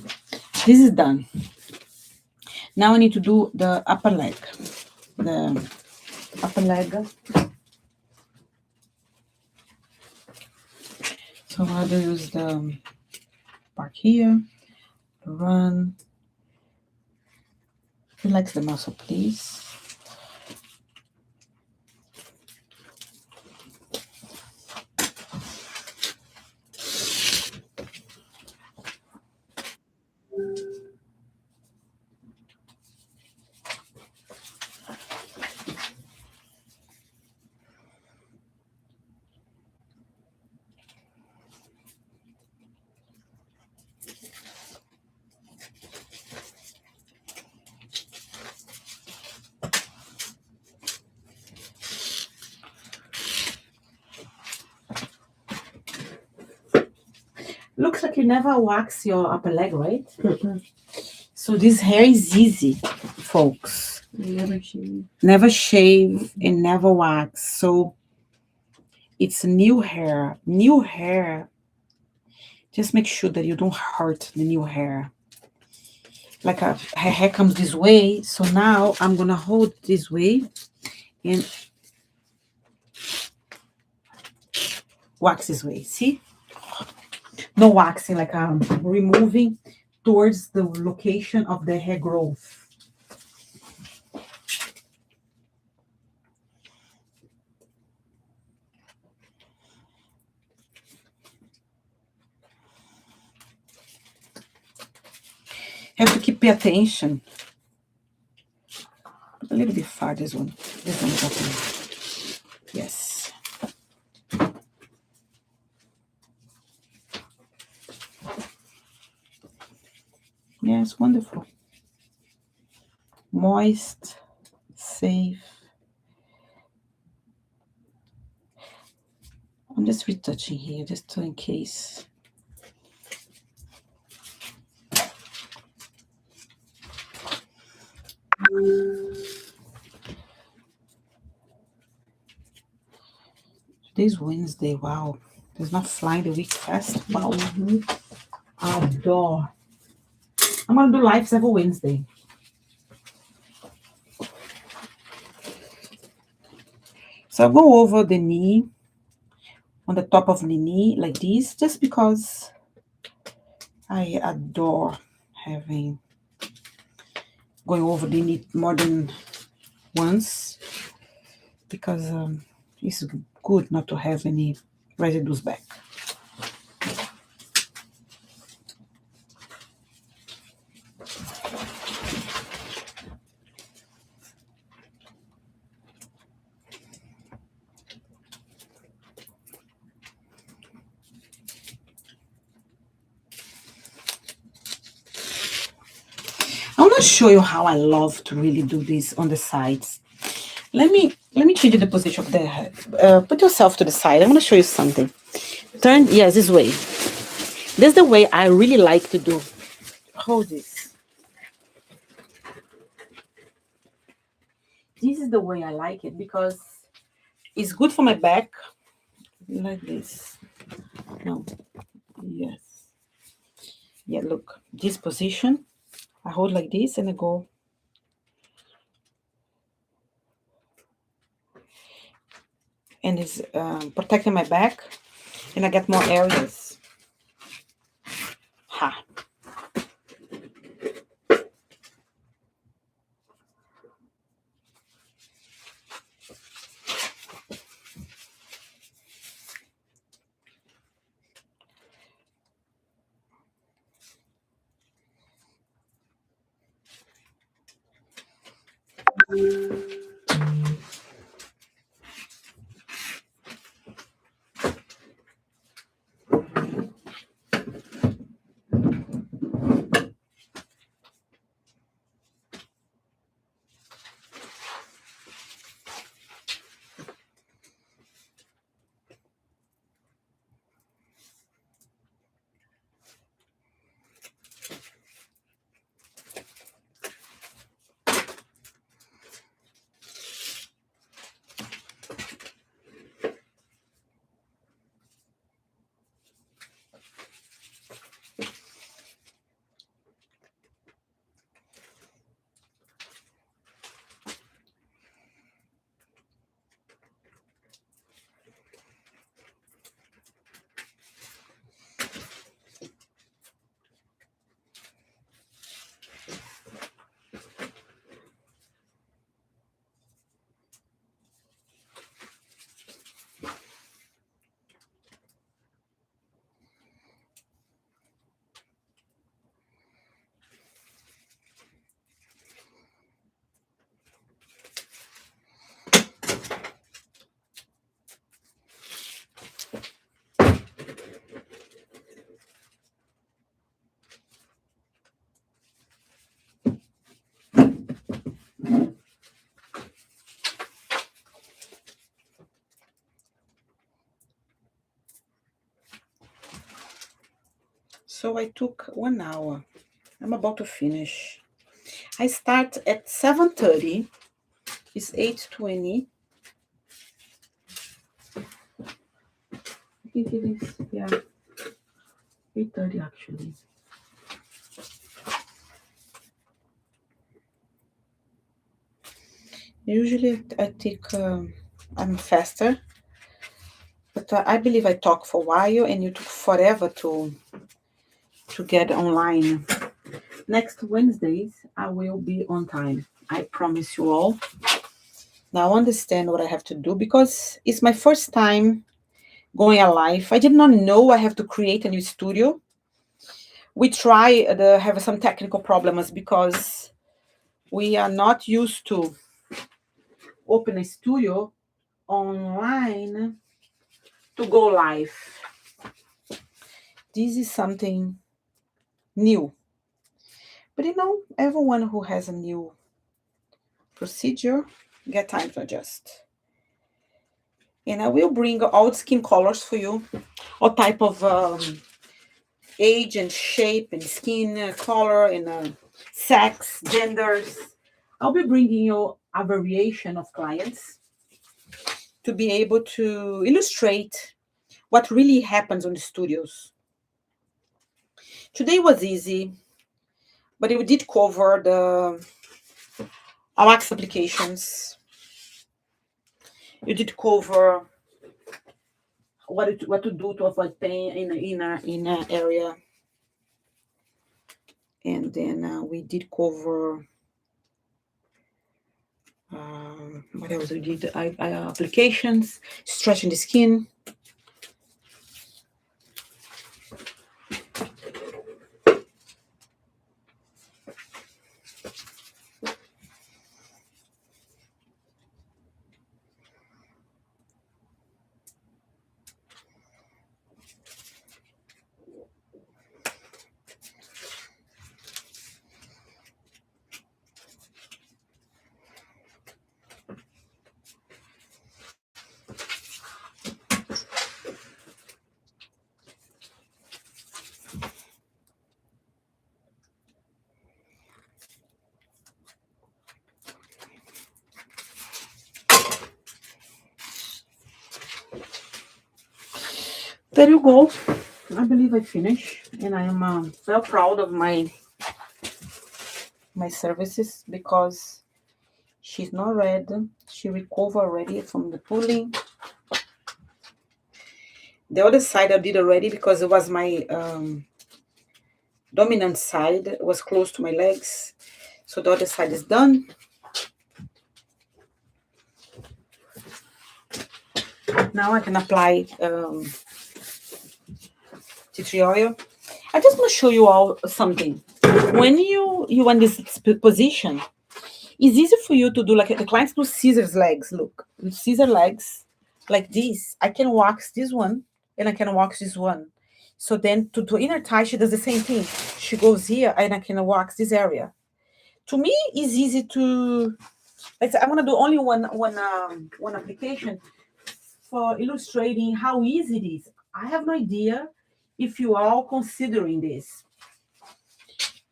this is done. Now I need to do the upper leg. The upper leg. So I'm going to use the part here to run. Relax the muscle, please. Looks like you never wax your upper leg, right? Mm-hmm. So this hair is easy, folks. Never shave. Never shave and never wax. So it's new hair. New hair. Just make sure that you don't hurt the new hair. Like her hair comes this way. So now I'm going to hold this way and wax this way. See? No waxing, like removing towards the location of the hair growth. Have to keep pay attention. A little bit far, this one. This one is okay. Yes. Yes, wonderful. Moist, safe. I'm just retouching here, just in case. Today's Wednesday. Wow. It's not flying the week fast. Wow. Mm-hmm. Adore. I'm going to do lives every Wednesday. So I'll go over the knee, on the top of the knee, like this, just because I adore going over the knee more than once, because it's good not to have any residues back. I want to show you how I love to really do this on the sides. Let me change the position of the head. Put yourself to the side. I want to show you something. Turn, yes, this way. This is the way I really like to do. Hold this. This is the way I like it because it's good for my back. Like this. No. Yes. Yeah, look. This position. I hold like this and I go. And it's protecting my back. And I get more areas. Ha. So I took 1 hour. I'm about to finish. I start at 7:30. It's 8:20. I think it is, yeah, 8:30 actually. Usually I take, I'm faster, but I believe I talk for a while and you took forever to get online. Next Wednesdays, I will be on time. I promise you all. Now understand what I have to do because it's my first time going live. I did not know I have to create a new studio. We try to have some technical problems because we are not used to open a studio online to go live. This is something new. But everyone who has a new procedure get time to adjust. And I will bring all skin colors for you, all type of age and shape and skin color and sex, genders. I'll be bringing you a variation of clients to be able to illustrate what really happens on the studios. Today was easy, but we did cover the wax applications. You did cover what to do to avoid pain in an area. And then we did cover what else we did? Applications, stretching the skin. There you go. I believe I finished, and I am very proud of my services because she's not red. She recovered already from the pulling. The other side I did already because it was my dominant side. It was close to my legs. So the other side is done. Now I can apply tea tree oil. I just want to show you all something. When you in this position, it's easy for you to do like the clients do scissors legs. Look, scissor legs like this. I can wax this one and I can wax this one. So then to do inner thigh, she does the same thing. She goes here and I can wax this area. To me, it's easy to. Let's say I want to do only one application for illustrating how easy it is. I have no idea if you are all considering this.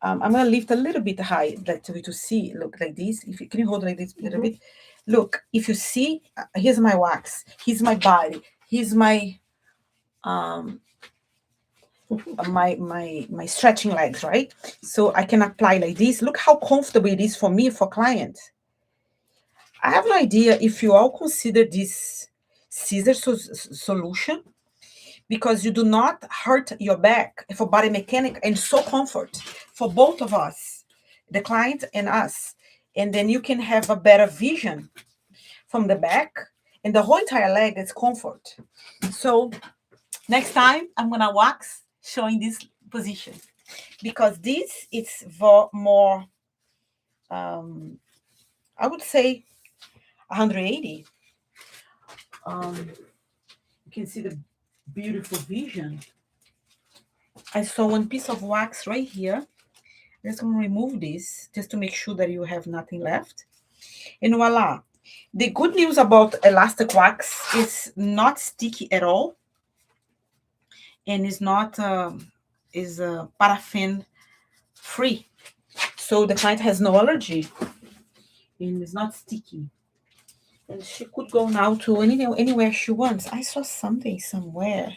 I'm going to lift a little bit high to see. Look like this. Can you hold like this a little bit? Look, if you see, here's my wax. Here's my body. Here's my my stretching legs, right? So I can apply like this. Look how comfortable it is for me, for client. I have no idea if you all consider this scissor solution because you do not hurt your back for body mechanic and so comfort for both of us, the client and us. And then you can have a better vision from the back and the whole entire leg is comfort. So next time I'm gonna wax showing this position because this is for more, I would say 180. You can see the beautiful vision. I saw one piece of wax right here. I'm just going to remove this just to make sure that you have nothing left. And voila. The good news about elastic wax is not sticky at all. And it's not is paraffin free. So the client has no allergy and it's not sticky. And she could go now to anywhere she wants. I saw something somewhere.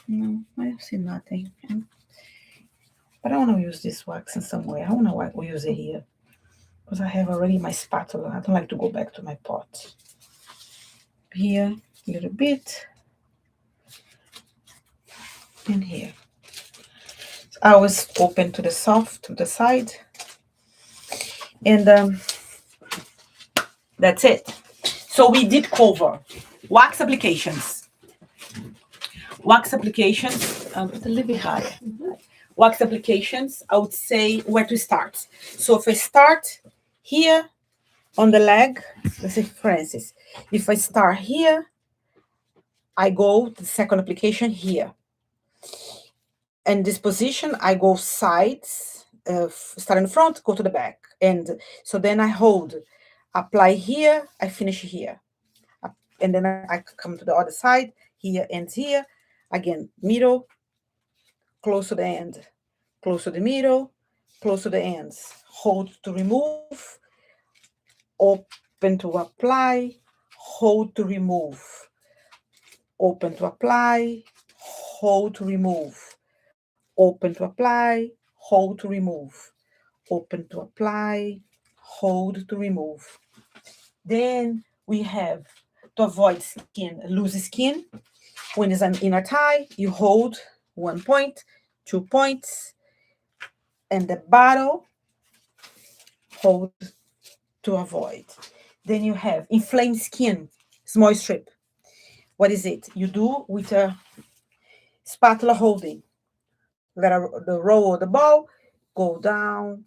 No, I don't see nothing. But I want to use this wax in somewhere. I want to use it here. Because I have already my spatula. I don't like to go back to my pot. Here, a little bit. And here. I always open to the soft, to the side. And that's it. So we did cover wax applications. Wax applications, a little bit higher. Wax applications, I would say where to start. So if I start here on the leg, let's say Francis, if I start here, I go to the second application here. And this position, I go sides, start in the front, go to the back. And so then I hold, apply here, I finish here. And then I come to the other side, here and here. Again, middle, close to the end, close to the middle, close to the ends. Hold to remove, open to apply, hold to remove, open to apply, hold to remove, open to apply, hold to remove, open to apply, hold to remove. Then we have to avoid loose skin. When it's an inner tie, you hold 1 point, 2 points, and the bottle, hold to avoid. Then you have inflamed skin, small strip. What is it? You do with a spatula holding. Let the roll of the ball go down,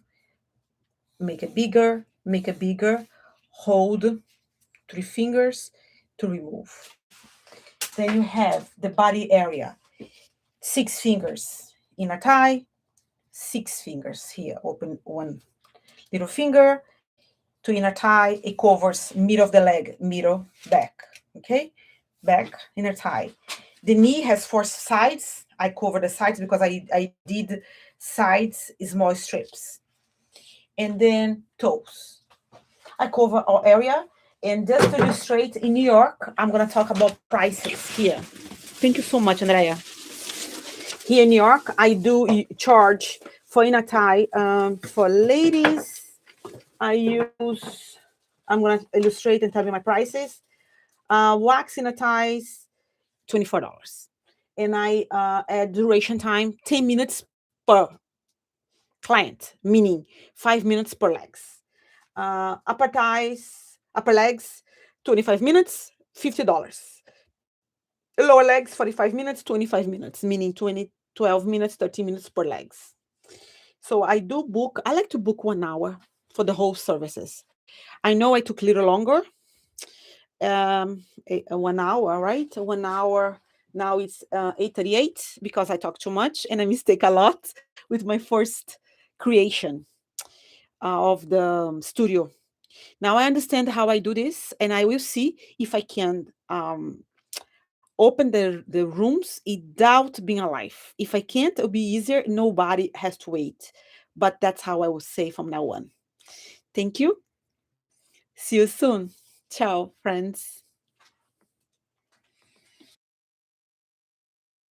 make it bigger, hold 3 fingers to remove. Then you have the body area, 6 fingers in a tie, 6 fingers here. Open 1 little finger to inner tie. It covers middle of the leg, middle, back. Okay, back, inner tie. The knee has 4 sides. I cover the sides because I did sides, small strips. And then toes. I cover all area. And just to illustrate, in New York, I'm going to talk about prices here. Thank you so much, Andrea. Here in New York, I do charge for inner tie. For ladies, I'm going to illustrate and tell you my prices. Wax inner ties, $24. And I add duration time, 10 minutes per client, meaning 5 minutes per legs. Upper legs, 25 minutes, $50. Lower legs, 45 minutes, 25 minutes, meaning 12 minutes, 30 minutes per legs. So I like to book 1 hour for the whole services. I know I took a little longer, 1 hour, right? 1 hour. Now it's 8:38 because I talk too much and I mistake a lot with my first creation of the studio. Now I understand how I do this, and I will see if I can open the rooms without being alive. If I can't, it'll be easier. Nobody has to wait. But that's how I will say from now on. Thank you. See you soon. Ciao, friends.